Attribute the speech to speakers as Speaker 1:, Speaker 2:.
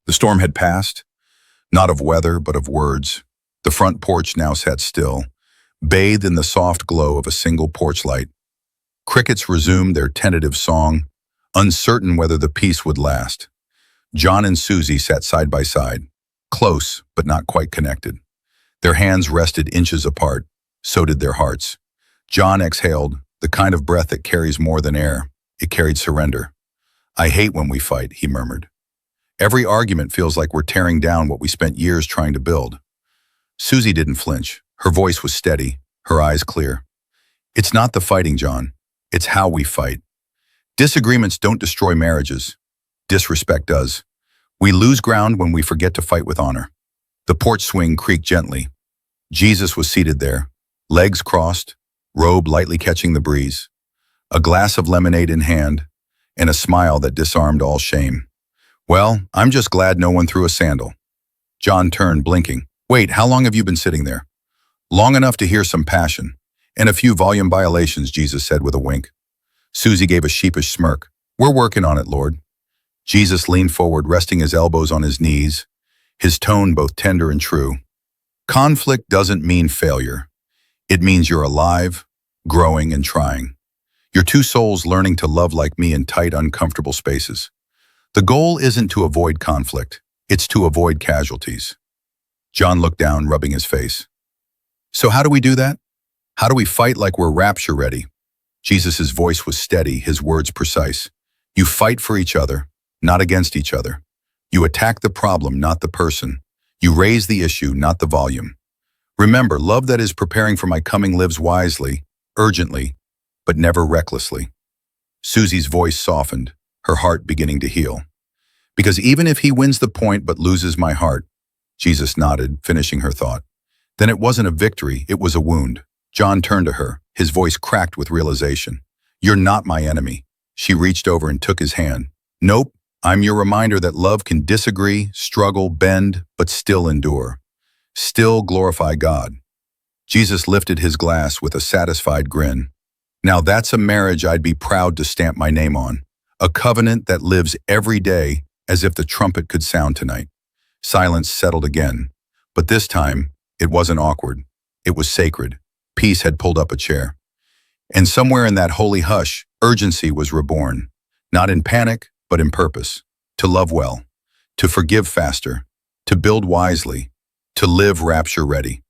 Speaker 1: The storm had passed, not of weather, but of words. The front porch now sat still, bathed in the soft glow of a single porch light. Crickets resumed their tentative song, uncertain whether the peace would last. John and Susie sat side by side, close but not quite connected. Their hands rested inches apart, so did their hearts. John exhaled, the kind of breath that carries more than air. It carried surrender. "I hate when we fight," he murmured. "Every argument feels like we're tearing down what we spent years trying to build." Susie didn't flinch. Her voice was steady, her eyes clear. "It's not the fighting, John. It's how we fight. Disagreements don't destroy marriages. Disrespect does. We lose ground when we forget to fight with honor." The porch swing creaked gently. Jesus was seated there, legs crossed, robe lightly catching the breeze, a glass of lemonade in hand, and a smile that disarmed all shame. "Well, I'm just glad no one threw a sandal." John turned, blinking. "Wait, how long have you been sitting there?" "Long enough to hear some passion, and a few volume violations," Jesus said with a wink. Susie gave a sheepish smirk. "We're working on it, Lord." Jesus leaned forward, resting his elbows on his knees, his tone both tender and true. "Conflict doesn't mean failure. It means you're alive, growing, and trying. You're two souls learning to love like me in tight, uncomfortable spaces. The goal isn't to avoid conflict. It's to avoid casualties." John looked down, rubbing his face. "So how do we do that? How do we fight like we're rapture ready?" Jesus' voice was steady, his words precise. "You fight for each other, not against each other. You attack the problem, not the person. You raise the issue, not the volume. Remember, love that is preparing for my coming lives wisely, urgently, but never recklessly." Susie's voice softened, her heart beginning to heal. "Because even if he wins the point but loses my heart," Jesus nodded, finishing her thought, "then it wasn't a victory, it was a wound." John turned to her, his voice cracked with realization. "You're not my enemy." She reached over and took his hand. "Nope, I'm your reminder that love can disagree, struggle, bend, but still endure. Still glorify God." Jesus lifted his glass with a satisfied grin. "Now that's a marriage I'd be proud to stamp my name on. A covenant that lives every day as if the trumpet could sound tonight." Silence settled again, but this time it wasn't awkward. It was sacred. Peace had pulled up a chair. And somewhere in that holy hush, urgency was reborn. Not in panic, but in purpose. To love well, to forgive faster, to build wisely, to live rapture ready.